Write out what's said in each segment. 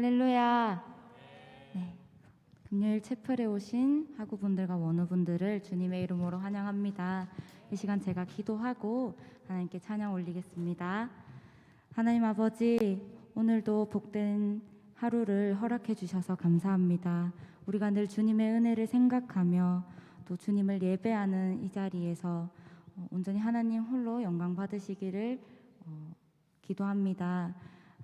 할렐루야. 네, 금요일 채플에 오신 학우분들과 원우분들을 주님의 이름으로 환영합니다. 이 시간 제가 기도하고 하나님께 찬양 올리겠습니다. 하나님 아버지, 오늘도 복된 하루를 허락해 주셔서 감사합니다. 우리가 늘 주님의 은혜를 생각하며 또 주님을 예배하는 이 자리에서 온전히 하나님 홀로 영광 받으시기를 기도합니다.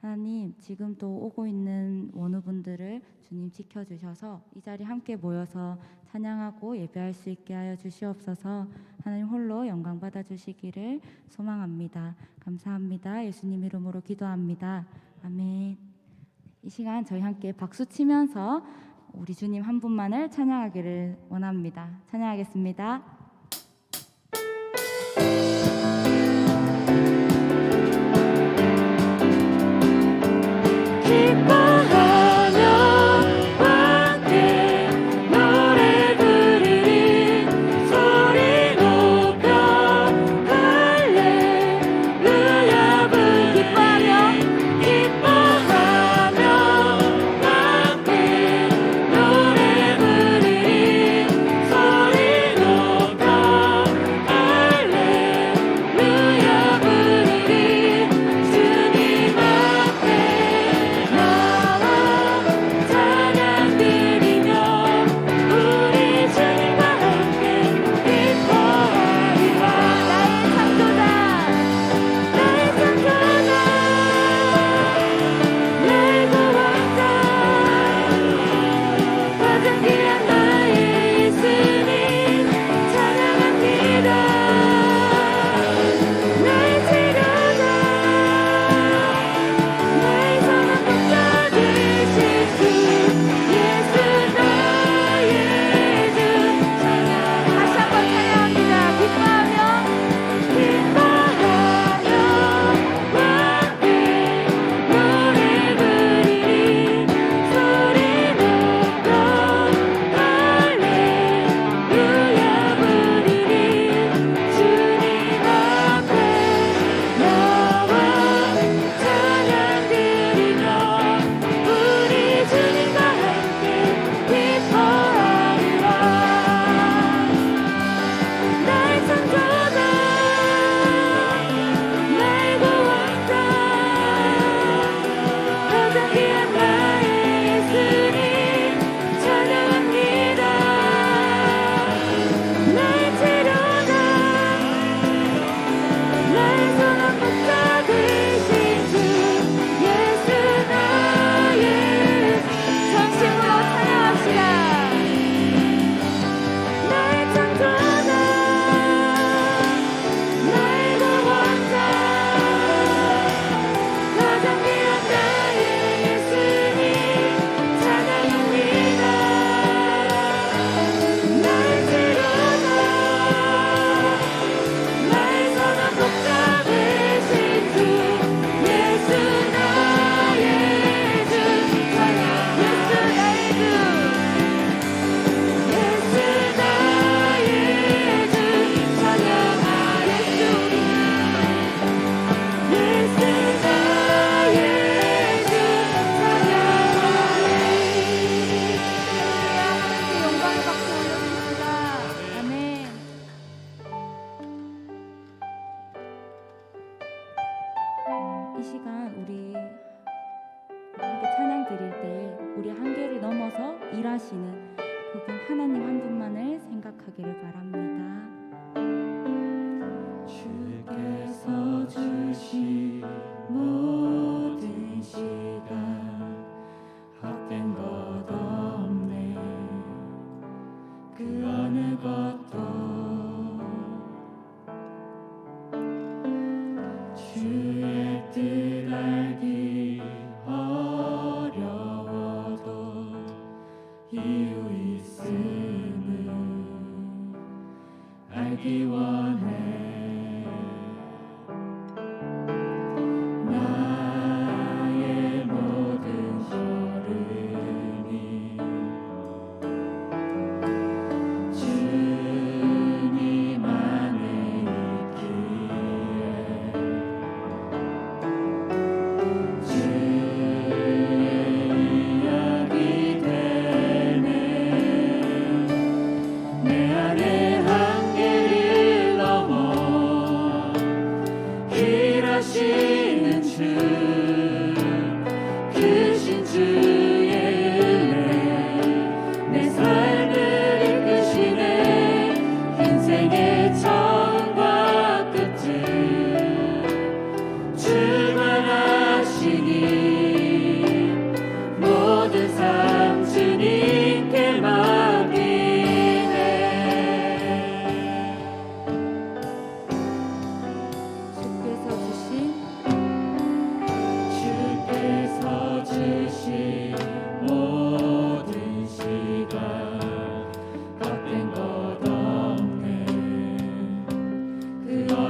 하나님, 지금 또 오고 있는 원우분들을 주님 지켜주셔서 이 자리 함께 모여서 찬양하고 예배할 수 있게 하여 주시옵소서. 하나님 홀로 영광 받아주시기를 소망합니다. 감사합니다. 예수님 이름으로 기도합니다. 아멘. 이 시간 저희 함께 박수 치면서 우리 주님 한 분만을 찬양하기를 원합니다. 찬양하겠습니다. 이 시간 우리 함께 찬양 드릴 때 우리 한계를 넘어서 일하시는 그분 하나님 한 분만을 생각하기를 바랍니다. 주께서 주신 모든 시간 헛된 것 없네. 그 어느 것도 주의 뜻 알기 어려워도 이유 있음을 알기 원해. 나의 모든 걸음이 주님 안에 있기에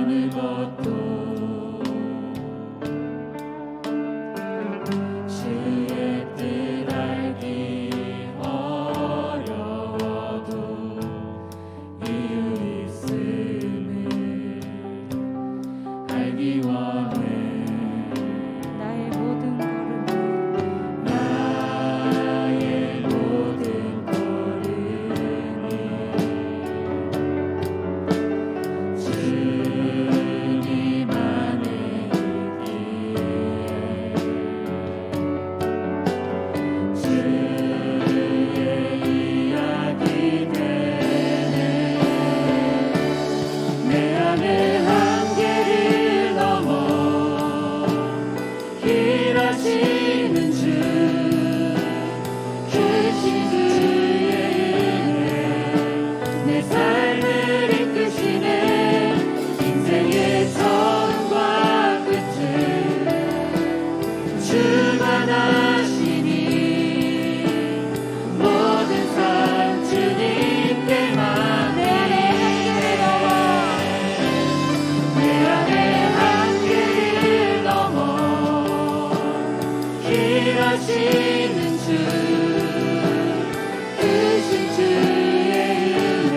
어느 것도 주의 뜻 알기 어려워도 이유 있음을 알기 원해. 나의 모든 걸음을 나의 모든 걸음이 주님 안에 있기에 주의 이야기 되네. 내 안에 한계를 넘어 일하시는 주 크신 주의 은혜 내 삶을 이끄시네. 인생의 처음과 끝을 주관하시니 모든 삶 주님께만 내 안에 한계를 넘어 일하시는 주 크신 주의 은혜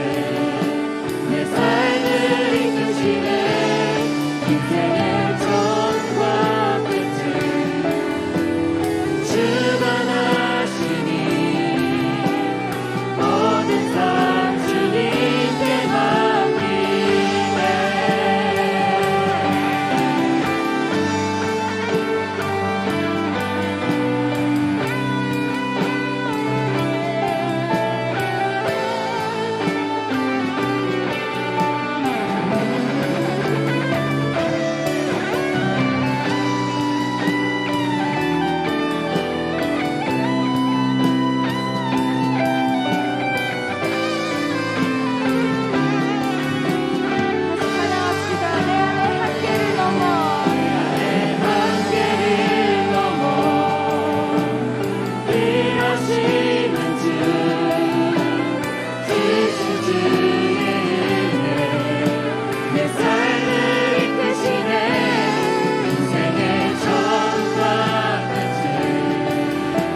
내 삶을 이끄시네. 인생의 처음과 끝을 주관하시니 모든 삶 주님께 맡기네. 찬양합시다. 내 안의 한계를 넘어 한계를 넘어 일하시는 주 크신 주의 은혜 내 삶을 이끄시네. 인생의 처음과 끝을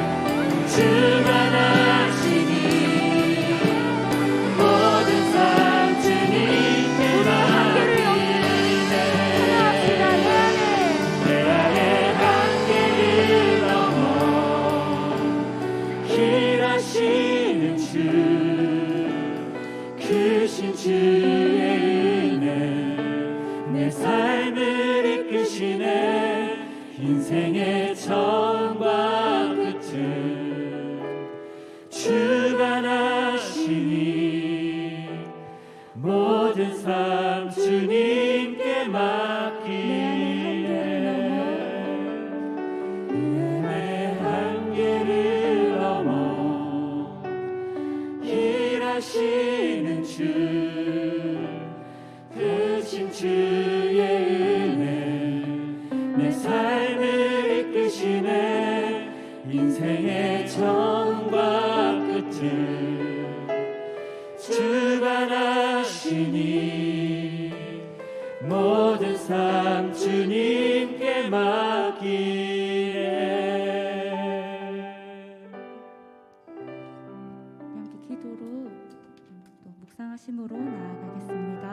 주관하시니 모든 삶 주님께 맡기네. 내 안에 한계를 넘어 일하시는 주 크신 주의 은혜 내 삶을 이끄시네. 인생의 처음과 끝을 주관하시니 모든 삶 주님께 맡기네. 내 한계를 넘어 일하시는 주 크신 주의 은혜 내 삶을 이끄시네. 인생의 처음과 끝을 주관하시니 모든 삶 주님께 맡기네. 함께 기도로 또 묵상하심으로 나아가겠습니다.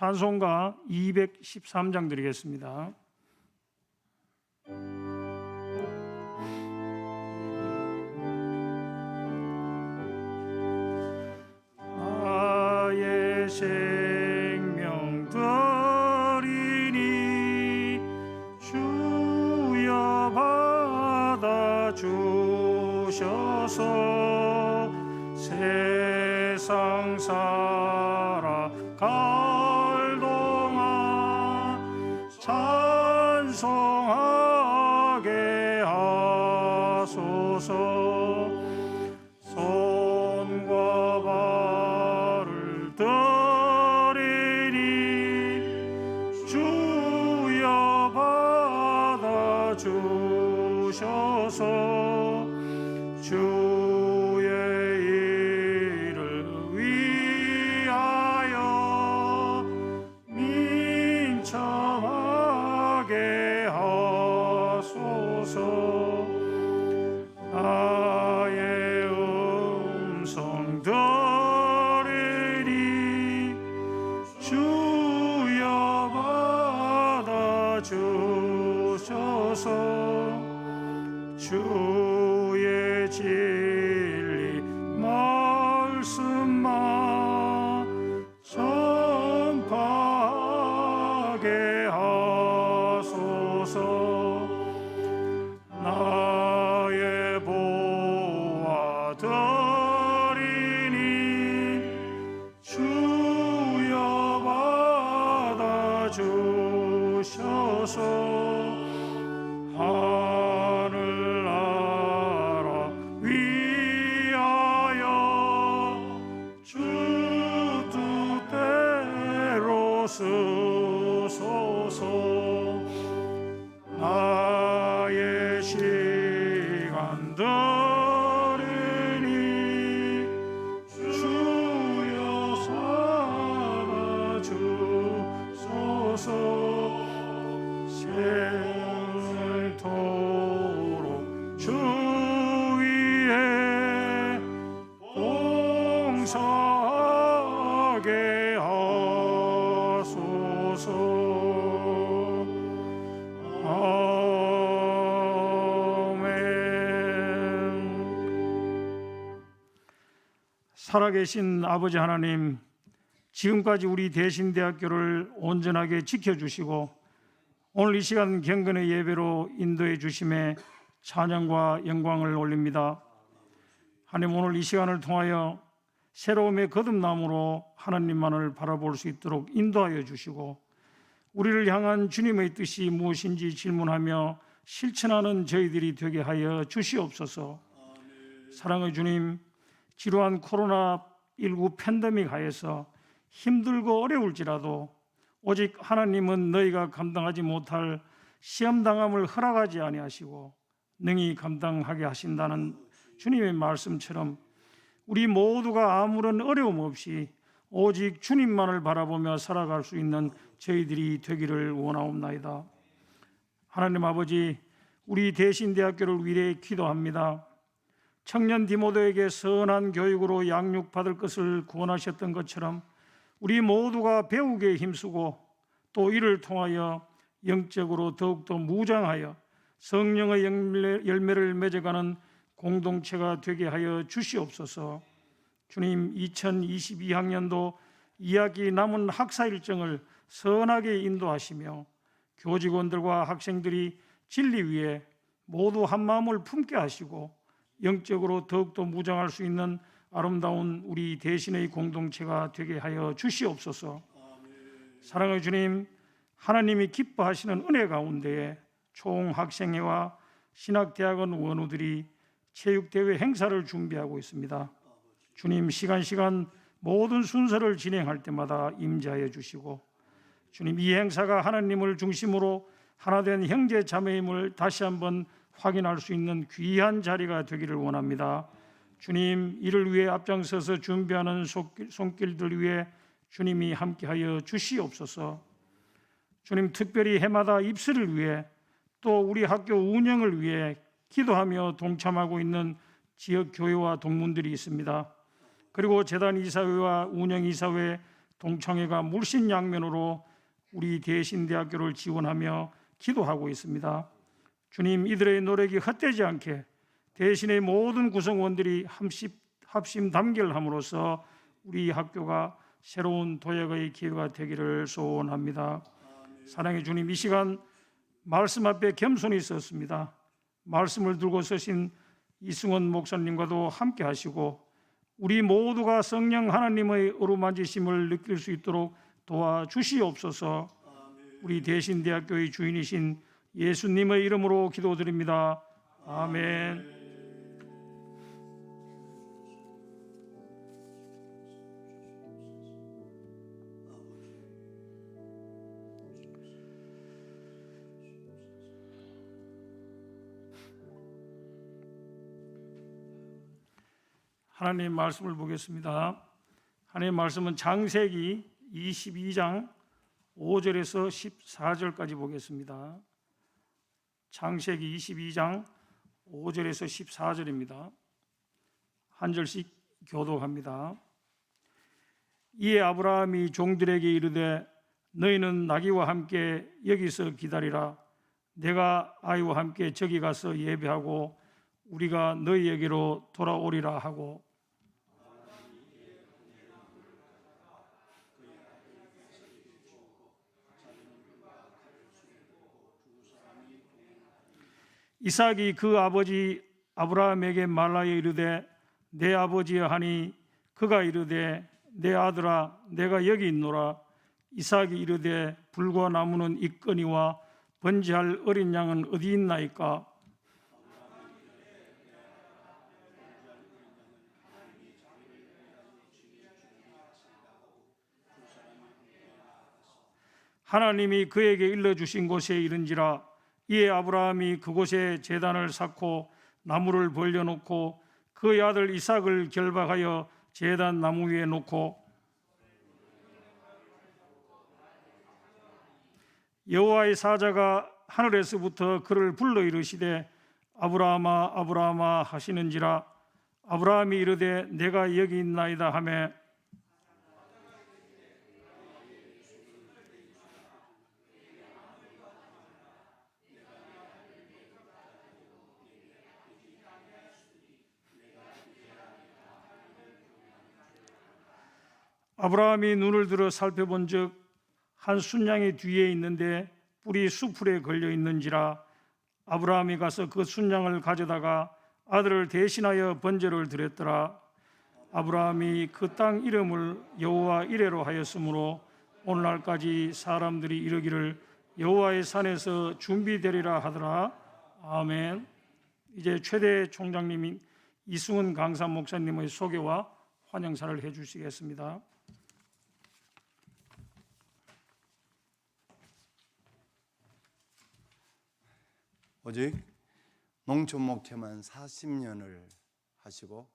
찬송가 213장 드리겠습니다. 나의 생명 드리니 주여 받아 주셔서 세상 살아갈 동안 찬송하게 하소서. 손과 발을 드리니 주여 받아 주셔서 주의 일을 위하여 민첩하게 하소서. 나의 음성 들으니 주여 받아 주셔서 주의 진리 말씀만 전파하게 하소서. 나의 보아 드리니 주여 받아 주셔서 하늘나라 위하여 주 뜻대로 쓰소서. 나의 시간 들으니 주여 살아 주소서. 생토록 주 위에 봉사하게 하소서. 아멘. 살아계신 아버지 하나님, 지금까지 우리 대신대학교를 온전하게 지켜주시고 오늘 이 시간 경건의 예배로 인도해 주심에 찬양과 영광을 올립니다. 하나님, 오늘 이 시간을 통하여 새로움의 거듭남으로 하나님만을 바라볼 수 있도록 인도하여 주시고 우리를 향한 주님의 뜻이 무엇인지 질문하며 실천하는 저희들이 되게 하여 주시옵소서. 사랑의 주님, 지루한 코로나19 팬데믹 하에서 힘들고 어려울지라도 오직 하나님은 너희가 감당하지 못할 시험당함을 허락하지 아니하시고 능히 감당하게 하신다는 주님의 말씀처럼 우리 모두가 아무런 어려움 없이 오직 주님만을 바라보며 살아갈 수 있는 저희들이 되기를 원하옵나이다. 하나님 아버지, 우리 대신대학교를 위해 기도합니다. 청년 디모데에게 선한 교육으로 양육받을 것을 구원하셨던 것처럼 우리 모두가 배우기에 힘쓰고 또 이를 통하여 영적으로 더욱더 무장하여 성령의 열매를 맺어가는 공동체가 되게 하여 주시옵소서. 주님, 2022학년도 2학기 남은 학사 일정을 선하게 인도하시며 교직원들과 학생들이 진리 위에 모두 한 마음을 품게 하시고 영적으로 더욱더 무장할 수 있는 아름다운 우리 대신의 공동체가 되게 하여 주시옵소서. 사랑의 주님, 하나님이 기뻐하시는 은혜 가운데에 총학생회와 신학대학원 원우들이 체육대회 행사를 준비하고 있습니다. 주님, 시간 모든 순서를 진행할 때마다 임재하여 주시고 주님, 이 행사가 하나님을 중심으로 하나된 형제 자매임을 다시 한번 확인할 수 있는 귀한 자리가 되기를 원합니다. 주님, 이를 위해 앞장서서 준비하는 손길들 위해 주님이 함께하여 주시옵소서. 주님, 특별히 해마다 입시를 위해 또 우리 학교 운영을 위해 기도하며 동참하고 있는 지역 교회와 동문들이 있습니다. 그리고 재단 이사회와 운영 이사회, 동창회가 물신양면으로 우리 대신대학교를 지원하며 기도하고 있습니다. 주님, 이들의 노력이 헛되지 않게 대신의 모든 구성원들이 합심 단결함으로써 우리 학교가 새로운 도약의 기회가 되기를 소원합니다. 사랑의 주님, 이 시간 말씀 앞에 겸손히 섰습니다. 말씀을 들고 서신 이승원 목사님과도 함께 하시고 우리 모두가 성령 하나님의 어루만지심을 느낄 수 있도록 도와주시옵소서. 우리 대신대학교의 주인이신 예수님의 이름으로 기도드립니다. 아멘. 하나님 말씀을 보겠습니다. 하나님 말씀은 창세기 22장 5절에서 14절까지 보겠습니다. 창세기 22장 5절에서 14절입니다. 한 절씩 교독합니다. 이에 아브라함이 종들에게 이르되 너희는 나귀와 함께 여기서 기다리라. 내가 아이와 함께 저기 가서 예배하고 우리가 너희에게로 돌아오리라 하고 이삭이 그 아버지 아브라함에게 말하여 이르되 내 아버지여 하니 그가 이르되 내 아들아 내가 여기 있노라. 이삭이 이르되 불과 나무는 있거니와 번제할 어린 양은 어디 있나이까. 하나님이 그에게 일러주신 곳에 이른지라. 이에 아브라함이 그곳에 제단을 쌓고 나무를 벌려놓고 그의 아들 이삭을 결박하여 제단 나무 위에 놓고 여호와의 사자가 하늘에서부터 그를 불러 이르시되 아브라함아 아브라함아 하시는지라. 아브라함이 이르되 내가 여기 있나이다 하매 아브라함이 눈을 들어 살펴본즉 한 순양이 뒤에 있는데 뿔이 수풀에 걸려 있는지라. 아브라함이 가서 그 순양을 가져다가 아들을 대신하여 번제를 드렸더라. 아브라함이 그 땅 이름을 여호와 이레로 하였으므로 오늘날까지 사람들이 이르기를 여호와의 산에서 준비되리라 하더라. 아멘. 이제 최대 총장님인 이승훈 강사 목사님의 소개와 환영사를 해주시겠습니다. 오직 농촌 목회만 40년을 하시고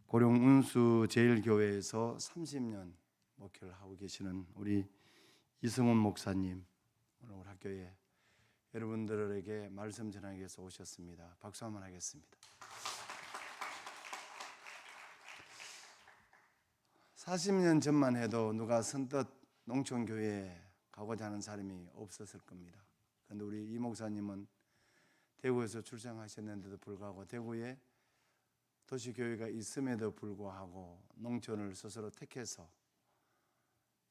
고령 운수 제일교회에서 30년 목회를 하고 계시는 우리 이승훈 목사님, 오늘 학교에 여러분들에게 말씀 전하기 위해서 오셨습니다. 박수 한번 하겠습니다. 40년 전만 해도 누가 선뜻 농촌교회에 가고자 하는 사람이 없었을 겁니다. 그런데 우리 이 목사님은 대구에서 출생하셨는데도 불구하고 대구에 도시교회가 있음에도 불구하고 농촌을 스스로 택해서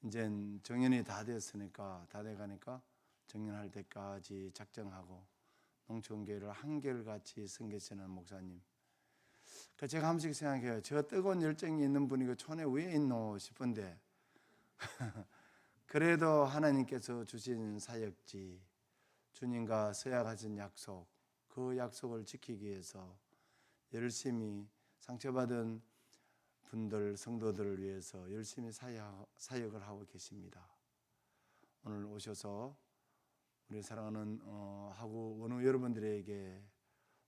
이제 정년이 다 됐으니까 다 돼가니까 정년할 때까지 작정하고 농촌교회를 한결같이 섬기시는 목사님. 제가 한 번씩 생각해요. 저 뜨거운 열정이 있는 분이 그 촌에 왜 있노 싶은데 그래도 하나님께서 주신 사역지, 주님과 서약하신 약속, 그 약속을 지키기 위해서 열심히 상처받은 분들, 성도들을 위해서 열심히 사역을 하고 계십니다. 오늘 오셔서 우리 사랑하는 하고 원우 여러분들에게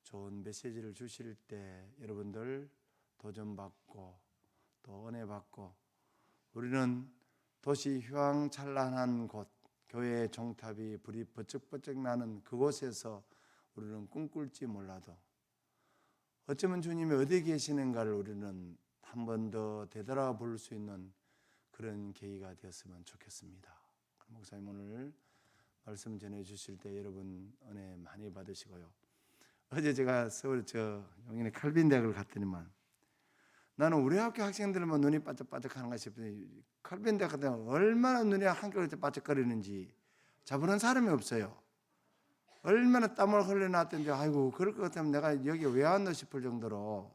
좋은 메시지를 주실 때 여러분들 도전받고 또 은혜받고 우리는 도시 휘황찬란한 곳, 교회의 종탑이 불이 번쩍번쩍 나는 그곳에서 우리는 꿈꿀지 몰라도 어쩌면 주님이 어디 계시는가를 우리는 한 번 더 되돌아볼 수 있는 그런 계기가 되었으면 좋겠습니다. 목사님 오늘 말씀 전해 주실 때 여러분 은혜 많이 받으시고요. 어제 제가 서울 용인의 칼빈 대학을 갔더니만 나는 우리 학교 학생들만 눈이 반짝반짝하는가 싶더니 칼빈 대학 갔더니 얼마나 눈이 한결 반짝거리는지 잡으는 사람이 없어요. 얼마나 땀을 흘려놨던지 아이고 그럴 것 같으면 내가 여기 왜 왔나 싶을 정도로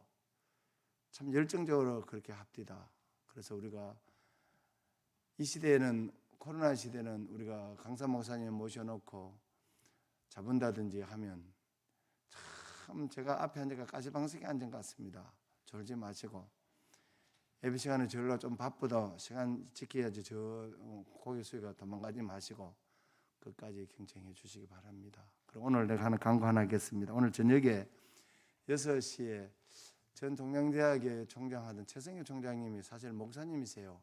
참 열정적으로 그렇게 합디다. 그래서 우리가 이 시대에는 코로나 시대는 우리가 강사 목사님 모셔놓고 잡은다든지 하면 참 제가 앞에 앉아가 가시방석에 앉은 것 같습니다. 졸지 마시고 예배 시간에 저희가 좀 바쁘다 시간 지켜야지 저 고개 숙여 도망가지 마시고 끝까지 경청해 주시기 바랍니다. 그럼 오늘 내가 하는 광고 하나 하겠습니다. 오늘 저녁에 6시에 전 동양대학에 총장하던 최성규 총장님이 사실 목사님이세요.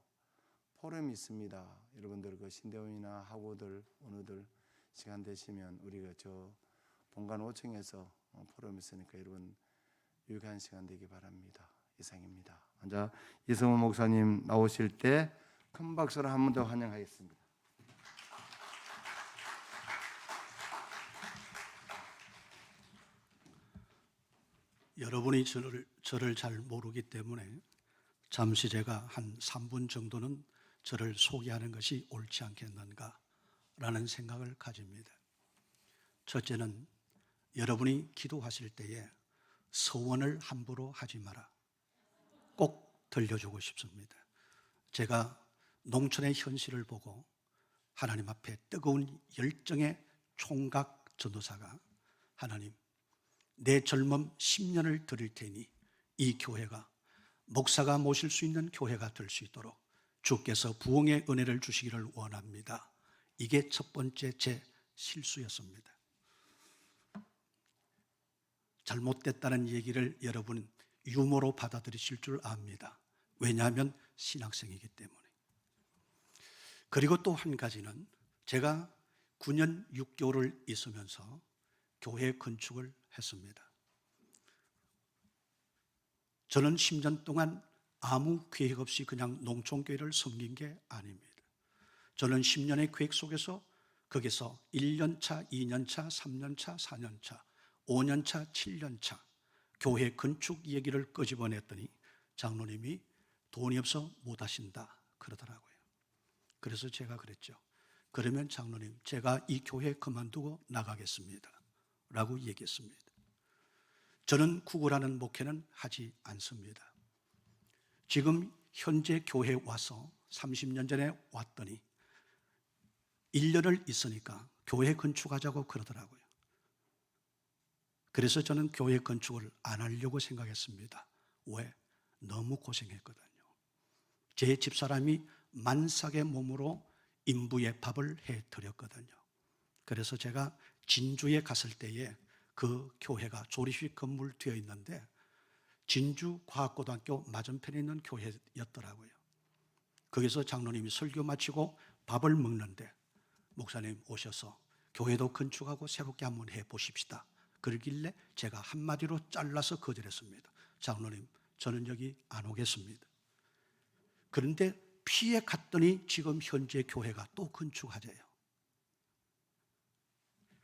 포럼이 있습니다. 여러분들 그 신대원이나 학우들, 원우들 시간 되시면 우리가 저 본관 5층에서 포럼이 있으니까 여러분 유익한 시간 되기 바랍니다. 이상입니다. 먼저 이성호 목사님 나오실 때 큰 박수로 한 번 더 환영하겠습니다. 여러분이 저를 잘 모르기 때문에 잠시 제가 한 3분 정도는 저를 소개하는 것이 옳지 않겠는가라는 생각을 가집니다. 첫째는 여러분이 기도하실 때에 서원을 함부로 하지 마라. 꼭 들려주고 싶습니다. 제가 농촌의 현실을 보고 하나님 앞에 뜨거운 열정의 총각 전도사가 하나님 내 젊음 10년을 드릴 테니 이 교회가 목사가 모실 수 있는 교회가 될 수 있도록 주께서 부흥의 은혜를 주시기를 원합니다. 이게 첫 번째 제 실수였습니다. 잘못됐다는 얘기를 여러분 유머로 받아들이실 줄 압니다. 왜냐하면 신학생이기 때문에. 그리고 또 한 가지는 제가 9년 6개월을 있으면서 교회 건축을 했습니다. 저는 10년 동안 아무 계획 없이 그냥 농촌교회를 섬긴 게 아닙니다. 저는 10년의 계획 속에서 거기서 1년차, 2년차, 3년차, 4년차, 5년차, 7년차 교회 건축 얘기를 끄집어냈더니 장로님이 돈이 없어 못 하신다 그러더라고요. 그래서 제가 그랬죠. 그러면 장로님 제가 이 교회 그만두고 나가겠습니다 라고 얘기했습니다. 저는 구걸하는 목회는 하지 않습니다. 지금 현재 교회에 와서 30년 전에 왔더니 1년을 있으니까 교회 건축하자고 그러더라고요. 그래서 저는 교회 건축을 안 하려고 생각했습니다. 왜? 너무 고생했거든요. 제 집사람이 만삭의 몸으로 인부의 밥을 해드렸거든요. 그래서 제가 진주에 갔을 때에 그 교회가 조립식 건물 되어 있는데 진주과학고등학교 맞은편에 있는 교회였더라고요. 거기서 장로님이 설교 마치고 밥을 먹는데 목사님 오셔서 교회도 건축하고 새롭게 한번 해보십시다. 그러길래 제가 한마디로 잘라서 거절했습니다. 장로님 저는 여기 안 오겠습니다. 그런데 피해 갔더니 지금 현재 교회가 또 건축하재요.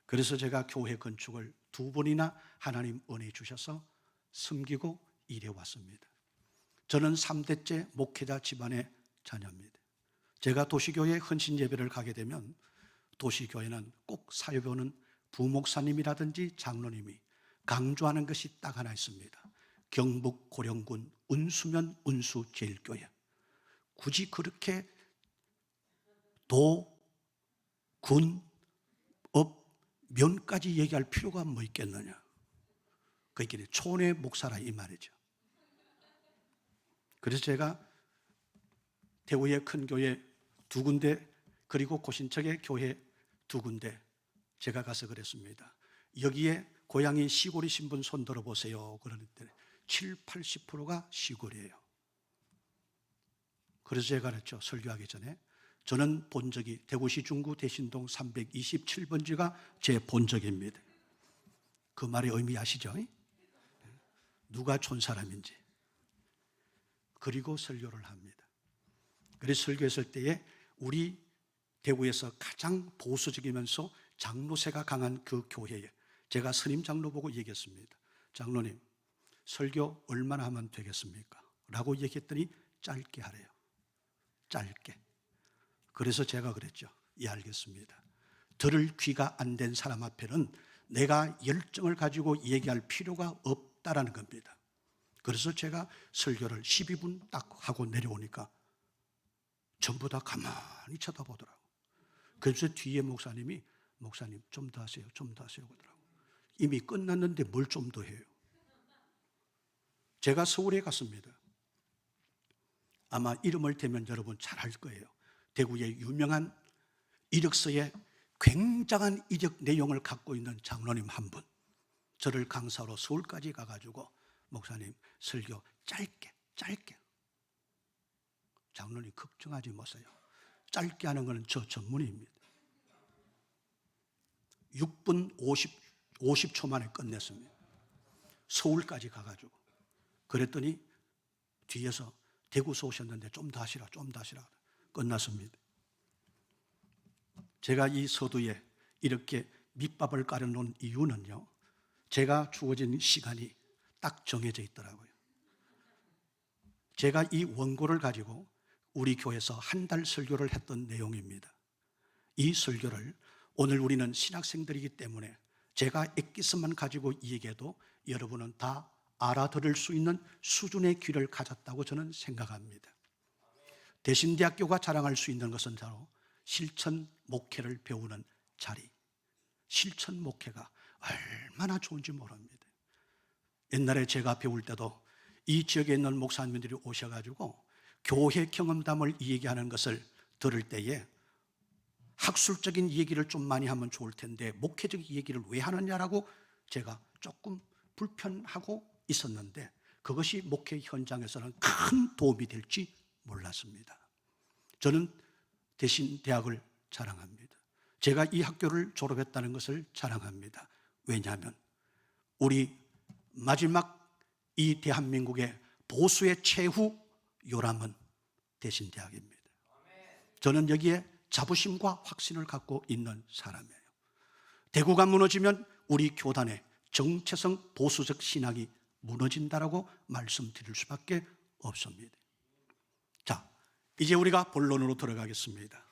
그래서 제가 교회 건축을 2번이나 하나님 은혜 주셔서 섬기고 일해 왔습니다. 저는 3대째 목회자 집안의 자녀입니다. 제가 도시교회 헌신 예배를 가게 되면 도시교회는 꼭 사역하는 부목사님이라든지 장로님이 강조하는 것이 딱 하나 있습니다. 경북 고령군 운수면 운수제일교회. 굳이 그렇게 도, 군, 업, 면까지 얘기할 필요가 뭐 있겠느냐. 그러니까 촌의 목사라 이 말이죠. 그래서 제가 대구의 큰 교회 2군데 그리고 고신척의 교회 2군데 제가 가서 그랬습니다. 여기에 고향이 시골이신 분 손 들어보세요. 그러는데 70-80%가 시골이에요. 그래서 제가 그랬죠. 설교하기 전에 저는 본적이 대구시 중구 대신동 327번지가 제 본적입니다. 그 말의 의미 아시죠? 누가 촌 사람인지. 그리고 설교를 합니다. 그래서 설교했을 때에 우리 대구에서 가장 보수적이면서 장로세가 강한 그 교회에 제가 스님 장로 보고 얘기했습니다. 장로님, 설교 얼마나 하면 되겠습니까? 라고 얘기했더니 짧게 하래요. 짧게. 그래서 제가 그랬죠. 예, 알겠습니다. 들을 귀가 안 된 사람 앞에는 내가 열정을 가지고 얘기할 필요가 없다라는 겁니다. 그래서 제가 설교를 12분 딱 하고 내려오니까 전부 다 가만히 쳐다보더라고. 그래서 뒤에 목사님이 목사님 좀 더 하세요, 좀 더 하세요 그러더라고. 이미 끝났는데 뭘 좀 더 해요. 제가 서울에 갔습니다. 아마 이름을 대면 여러분 잘 알 거예요. 대구의 유명한 이력서에 굉장한 이력 내용을 갖고 있는 장로님 한 분, 저를 강사로 서울까지 가가지고 목사님 설교 짧게. 장로님 걱정하지 마세요. 짧게 하는 것은 저 전문입니다. 6분 50초 만에 끝냈습니다. 서울까지 가가지고. 그랬더니 뒤에서 대구서 오셨는데 좀 더 하시라. 끝났습니다. 제가 이 서두에 이렇게 밑밥을 깔아놓은 이유는요, 제가 주어진 시간이 딱 정해져 있더라고요. 제가 이 원고를 가지고 우리 교회에서 한 달 설교를 했던 내용입니다. 이 설교를 오늘 우리는 신학생들이기 때문에 제가 엑기스만 가지고 얘기해도 여러분은 다 알아들을 수 있는 수준의 귀를 가졌다고 저는 생각합니다. 대신대학교가 자랑할 수 있는 것은 바로 실천 목회를 배우는 자리. 실천 목회가 얼마나 좋은지 모릅니다. 옛날에 제가 배울 때도 이 지역에 있는 목사님들이 오셔가지고 교회 경험담을 얘기하는 것을 들을 때에 학술적인 얘기를 좀 많이 하면 좋을 텐데 목회적인 얘기를 왜 하느냐라고 제가 조금 불편하고 있었는데 그것이 목회 현장에서는 큰 도움이 될지 몰랐습니다. 저는 대신 대학을 자랑합니다. 제가 이 학교를 졸업했다는 것을 자랑합니다. 왜냐하면 우리 마지막 이 대한민국의 보수의 최후 요람은 대신대학입니다. 저는 여기에 자부심과 확신을 갖고 있는 사람이에요. 대구가 무너지면 우리 교단의 정체성 보수적 신학이 무너진다라고 말씀드릴 수밖에 없습니다. 자, 이제 우리가 본론으로 들어가겠습니다.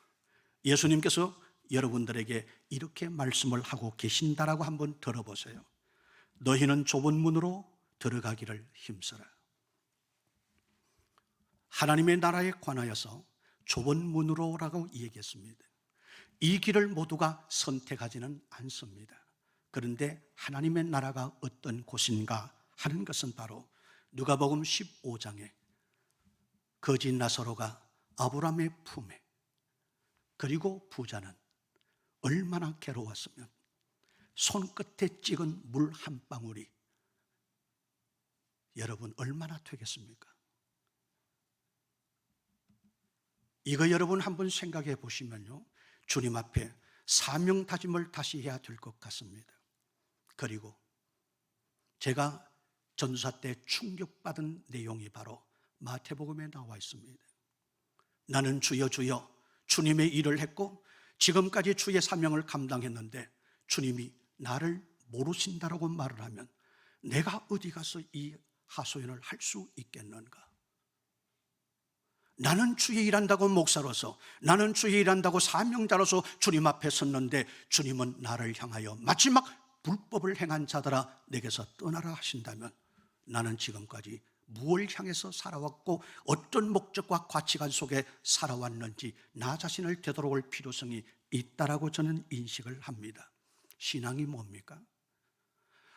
예수님께서 여러분들에게 이렇게 말씀을 하고 계신다라고 한번 들어보세요. 너희는 좁은 문으로 들어가기를 힘써라. 하나님의 나라에 관하여서 좁은 문으로라고 얘기했습니다. 이 길을 모두가 선택하지는 않습니다. 그런데 하나님의 나라가 어떤 곳인가 하는 것은 바로 누가복음 15장에 거지 나사로가 아브라함의 품에, 그리고 부자는 얼마나 괴로웠으면 손끝에 찍은 물 한 방울이 여러분 얼마나 되겠습니까? 이거 여러분 한번 생각해 보시면요, 주님 앞에 사명 다짐을 다시 해야 될 것 같습니다. 그리고 제가 전도사 때 충격받은 내용이 바로 마태복음에 나와 있습니다. 나는 주여 주여 주님의 일을 했고 지금까지 주의 사명을 감당했는데 주님이 나를 모르신다라고 말을 하면 내가 어디 가서 이 하소연을 할 수 있겠는가? 나는 주의 일한다고 목사로서, 나는 주의 일한다고 사명자로서 주님 앞에 섰는데 주님은 나를 향하여 마지막 불법을 행한 자들아 내게서 떠나라 하신다면 나는 지금까지 무엇을 향해서 살아왔고 어떤 목적과 가치관 속에 살아왔는지 나 자신을 되돌아볼 필요성이 있다라고 저는 인식을 합니다. 신앙이 뭡니까?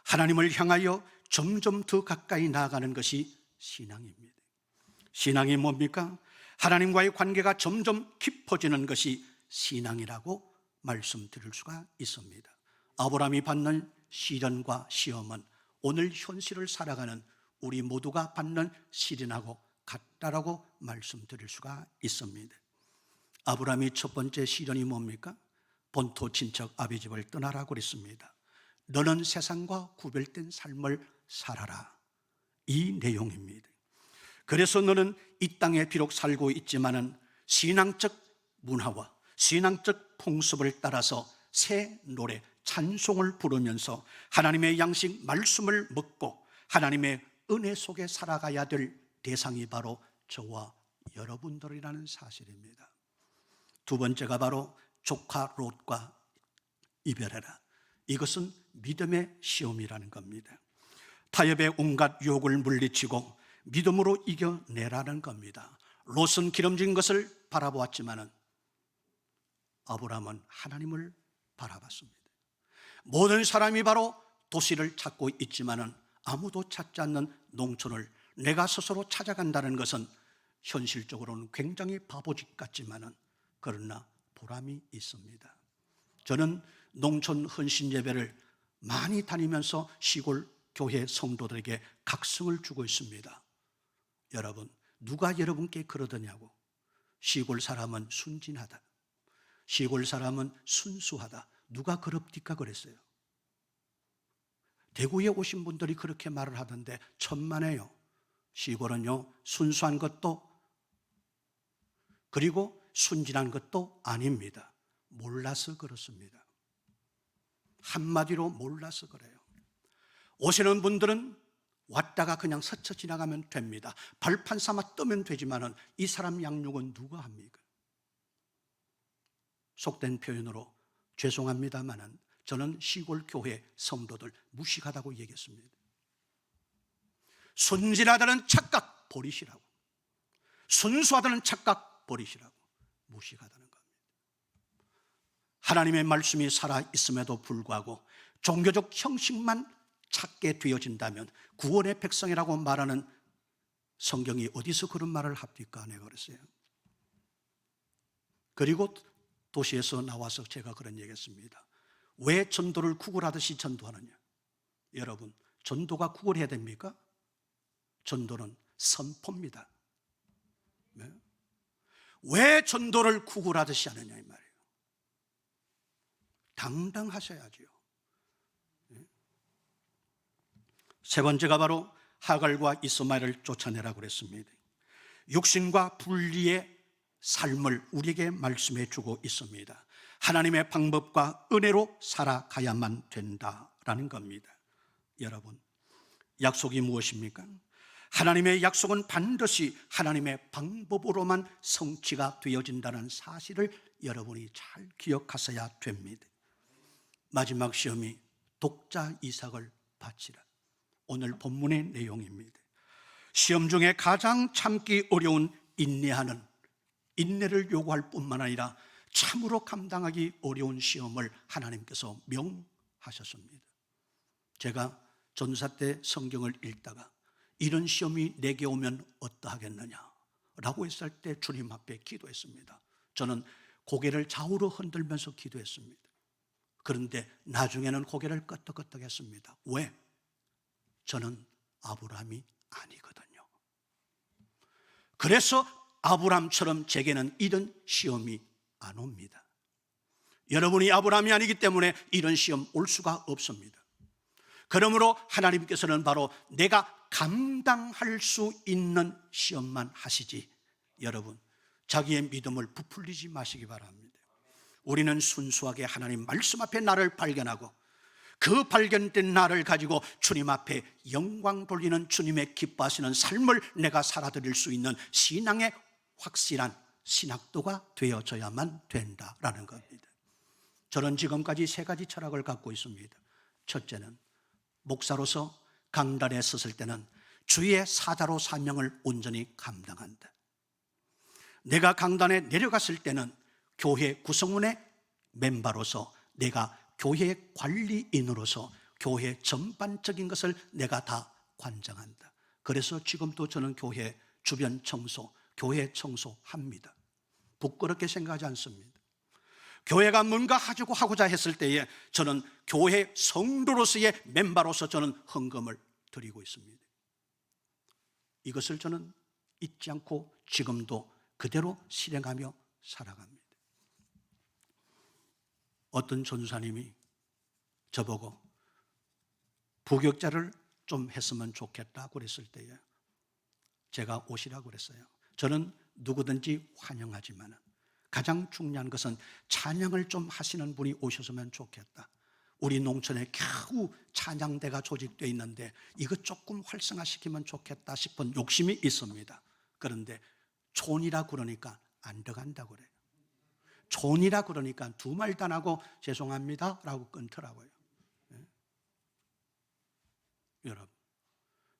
하나님을 향하여 점점 더 가까이 나아가는 것이 신앙입니다. 신앙이 뭡니까? 하나님과의 관계가 점점 깊어지는 것이 신앙이라고 말씀드릴 수가 있습니다. 아브라함이 받는 시련과 시험은 오늘 현실을 살아가는 우리 모두가 받는 시련하고 같다라고 말씀드릴 수가 있습니다. 아브라함이 첫 번째 시련이 뭡니까? 본토 친척 아비 집을 떠나라고 그랬습니다. 너는 세상과 구별된 삶을 살아라. 이 내용입니다. 그래서 너는 이 땅에 비록 살고 있지만은 신앙적 문화와 신앙적 풍습을 따라서 새 노래, 찬송을 부르면서 하나님의 양식 말씀을 먹고 하나님의 은혜 속에 살아가야 될 대상이 바로 저와 여러분들이라는 사실입니다. 두 번째가 바로 조카 롯과 이별해라. 이것은 믿음의 시험이라는 겁니다. 타협의 온갖 유혹을 물리치고 믿음으로 이겨내라는 겁니다. 롯은 기름진 것을 바라보았지만은 아브라함은 하나님을 바라봤습니다. 모든 사람이 바로 도시를 찾고 있지만은 아무도 찾지 않는 농촌을 내가 스스로 찾아간다는 것은 현실적으로는 굉장히 바보짓 같지만은 그러나 보람이 있습니다. 저는 농촌 헌신 예배를 많이 다니면서 시골 교회 성도들에게 각성을 주고 있습니다. 여러분, 누가 여러분께 그러더냐고. 시골 사람은 순진하다, 시골 사람은 순수하다, 누가 그럽니까 그랬어요. 대구에 오신 분들이 그렇게 말을 하던데 천만에요. 시골은요, 순수한 것도 그리고 순진한 것도 아닙니다. 몰라서 그렇습니다. 한마디로 몰라서 그래요. 오시는 분들은 왔다가 그냥 스쳐 지나가면 됩니다. 발판 삼아 뜨면 되지만은 이 사람 양육은 누가 합니까? 속된 표현으로 죄송합니다만은 저는 시골 교회 성도들 무식하다고 얘기했습니다. 순진하다는 착각 버리시라고, 순수하다는 착각 버리시라고, 무식하다는 겁니다. 하나님의 말씀이 살아있음에도 불구하고 종교적 형식만 찾게 되어진다면 구원의 백성이라고 말하는 성경이 어디서 그런 말을 합니까? 내가 그랬어요. 그리고 도시에서 나와서 제가 그런 얘기했습니다. 왜 전도를 구걸하듯이 전도하느냐? 여러분, 전도가 구걸해야 됩니까? 전도는 선포입니다. 네? 왜 전도를 구걸하듯이 하느냐 이 말이에요. 당당하셔야지요. 네? 세 번째가 바로 하갈과 이스마엘을 쫓아내라고 그랬습니다. 육신과 분리의 삶을 우리에게 말씀해 주고 있습니다. 하나님의 방법과 은혜로 살아가야만 된다라는 겁니다. 여러분, 약속이 무엇입니까? 하나님의 약속은 반드시 하나님의 방법으로만 성취가 되어진다는 사실을 여러분이 잘 기억하셔야 됩니다. 마지막 시험이 독자 이삭을 바치라. 오늘 본문의 내용입니다. 시험 중에 가장 참기 어려운 인내를 요구할 뿐만 아니라 참으로 감당하기 어려운 시험을 하나님께서 명하셨습니다. 제가 전사 때 성경을 읽다가 이런 시험이 내게 오면 어떠하겠느냐라고 했을 때 주님 앞에 기도했습니다. 저는 고개를 좌우로 흔들면서 기도했습니다. 그런데 나중에는 고개를 끄덕끄덕 했습니다. 왜? 저는 아브라함이 아니거든요. 그래서 아브라함처럼 제게는 이런 시험이 안 옵니다. 여러분이 아브라함이 아니기 때문에 이런 시험 올 수가 없습니다. 그러므로 하나님께서는 바로 내가 감당할 수 있는 시험만 하시지, 여러분 자기의 믿음을 부풀리지 마시기 바랍니다. 우리는 순수하게 하나님 말씀 앞에 나를 발견하고 그 발견된 나를 가지고 주님 앞에 영광 돌리는 주님의 기뻐하시는 삶을 내가 살아드릴 수 있는 신앙의 확실한 신학도가 되어져야만 된다라는 겁니다. 저는 지금까지 세 가지 철학을 갖고 있습니다. 첫째는 목사로서 강단에 섰을 때는 주의 사자로 사명을 온전히 감당한다. 내가 강단에 내려갔을 때는 교회 구성원의 멤버로서, 내가 교회 관리인으로서 교회 전반적인 것을 내가 다 관장한다. 그래서 지금도 저는 교회 주변 청소, 교회 청소합니다. 부끄럽게 생각하지 않습니다. 교회가 뭔가 하고자 했을 때에 저는 교회 성도로서의 멤버로서 저는 헌금을 드리고 있습니다. 이것을 저는 잊지 않고 지금도 그대로 실행하며 살아갑니다. 어떤 전사님이 저보고 부격자를 좀 했으면 좋겠다 그랬을 때에 제가 오시라고 그랬어요. 저는 누구든지 환영하지만 가장 중요한 것은 찬양을 좀 하시는 분이 오셨으면 좋겠다. 우리 농촌에 겨우 찬양대가 조직되어 있는데 이거 조금 활성화시키면 좋겠다 싶은 욕심이 있습니다. 그런데 촌이라 그러니까 안 들어간다고 그래요. 촌이라 그러니까 두 말도 안 하고 죄송합니다 라고 끊더라고요. 예? 여러분,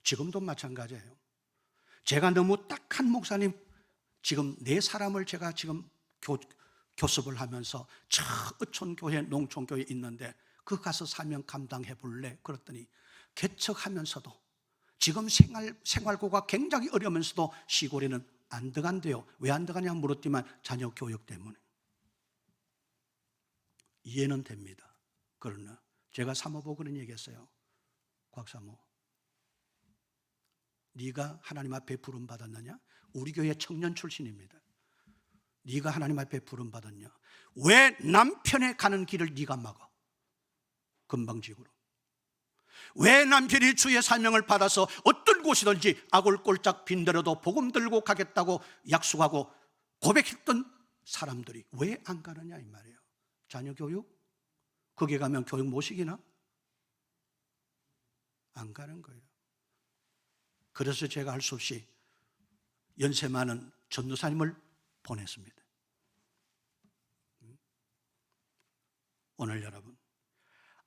지금도 마찬가지예요. 제가 너무 딱한 목사님, 지금 네 사람을 제가 지금 교습을 하면서 저 어촌교회 농촌교회 있는데 그 가서 사명 감당해 볼래? 그랬더니 개척하면서도 지금 생활고가 굉장히 어려우면서도 시골에는 안 들어간대요. 왜 안 들어가냐 물었더만 자녀 교육 때문에. 이해는 됩니다. 그러나 제가 사모보고 그런 얘기했어요. 곽사모, 네가 하나님 앞에 부름 받았느냐? 우리 교회 청년 출신입니다. 네가 하나님 앞에 부름 받았냐? 왜 남편에 가는 길을 네가 막아? 금방지구로. 왜 남편이 주의 사명을 받아서 어떤 곳이든지 아골골짝 빈대로도 복음 들고 가겠다고 약속하고 고백했던 사람들이 왜 안 가느냐 이 말이에요. 자녀 교육? 거기 가면 교육 못 시키나? 안 가는 거예요. 그래서 제가 할 수 없이 연세 많은 전도사님을 보냈습니다. 오늘 여러분,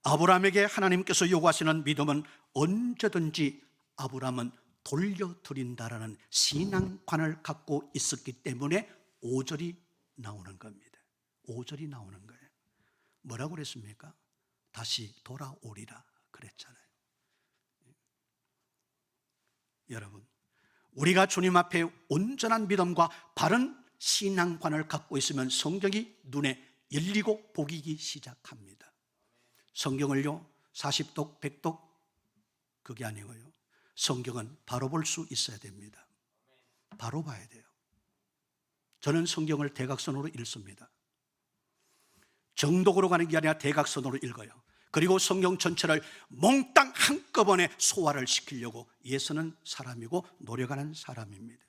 아브라함에게 하나님께서 요구하시는 믿음은 언제든지 아브라함은 돌려드린다라는 신앙관을 갖고 있었기 때문에 5절이 나오는 겁니다. 5절이 나오는 거예요. 뭐라고 그랬습니까? 다시 돌아오리라 그랬잖아요. 여러분, 우리가 주님 앞에 온전한 믿음과 바른 신앙관을 갖고 있으면 성경이 눈에 열리고 보이기 시작합니다. 성경을요 40독 100독 그게 아니고요, 성경은 바로 볼 수 있어야 됩니다. 바로 봐야 돼요. 저는 성경을 대각선으로 읽습니다. 정독으로 가는 게 아니라 대각선으로 읽어요. 그리고 성경 전체를 몽땅 한꺼번에 소화를 시키려고 애쓰는 사람이고 노력하는 사람입니다.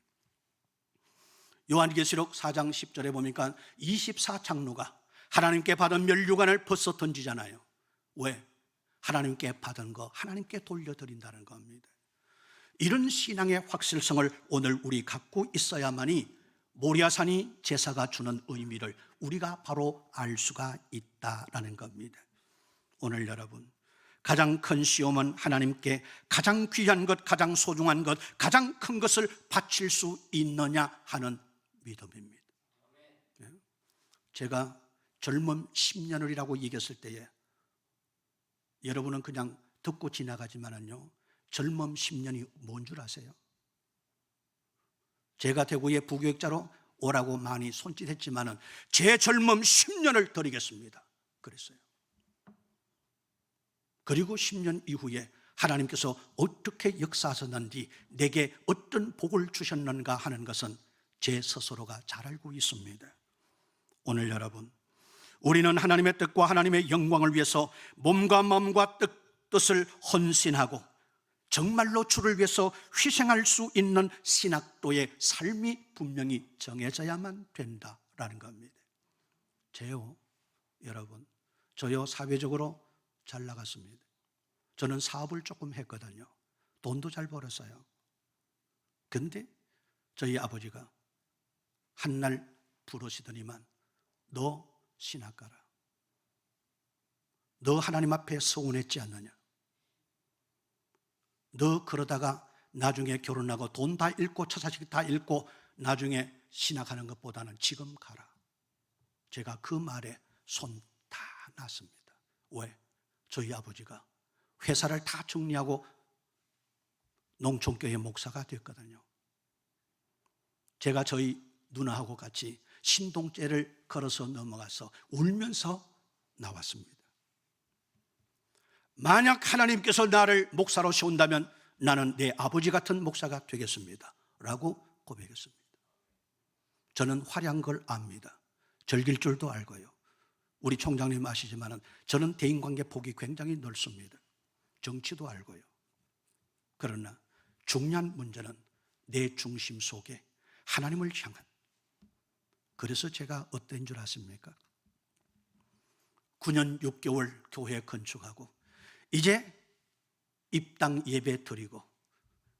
요한계시록 4장 10절에 보니까 24장로가 하나님께 받은 면류관을 벗어 던지잖아요. 왜? 하나님께 받은 거 하나님께 돌려드린다는 겁니다. 이런 신앙의 확실성을 오늘 우리 갖고 있어야만이 모리아산이 제사가 주는 의미를 우리가 바로 알 수가 있다라는 겁니다. 오늘 여러분, 가장 큰 시험은 하나님께 가장 귀한 것, 가장 소중한 것, 가장 큰 것을 바칠 수 있느냐 하는 믿음입니다. 제가 젊음 10년을이라고 얘기했을 때에 여러분은 그냥 듣고 지나가지만은요, 젊음 10년이 뭔 줄 아세요? 제가 대구의 부교육자로 오라고 많이 손짓했지만은 제 젊음 10년을 드리겠습니다 그랬어요. 그리고 10년 이후에 하나님께서 어떻게 역사하셨는지, 내게 어떤 복을 주셨는가 하는 것은 제 스스로가 잘 알고 있습니다. 오늘 여러분, 우리는 하나님의 뜻과 하나님의 영광을 위해서 몸과 마음과 뜻을 헌신하고 정말로 주를 위해서 희생할 수 있는 신학도의 삶이 분명히 정해져야만 된다라는 겁니다. 저요, 여러분, 저요 사회적으로 잘 나갔습니다. 저는 사업을 조금 했거든요. 돈도 잘 벌었어요. 근데 저희 아버지가 한날 부르시더니만, 너 신학 가라. 너 하나님 앞에 서운했지 않느냐? 너 그러다가 나중에 결혼하고 돈 다 잃고 처자식 다 잃고 나중에 신학하는 것보다는 지금 가라. 제가 그 말에 손 다 놨습니다. 왜? 저희 아버지가 회사를 다 정리하고 농촌교회 목사가 됐거든요. 제가 저희 누나하고 같이 신동째를 걸어서 넘어가서 울면서 나왔습니다. 만약 하나님께서 나를 목사로 세운다면 나는 내 아버지 같은 목사가 되겠습니다 라고 고백했습니다. 저는 화려한 걸 압니다. 즐길 줄도 알고요. 우리 총장님 아시지만 저는 대인관계 폭이 굉장히 넓습니다. 정치도 알고요. 그러나 중요한 문제는 내 중심 속에 하나님을 향한 그래서 제가 어떤 줄 아십니까? 9년 6개월 교회 건축하고 이제 입당 예배 드리고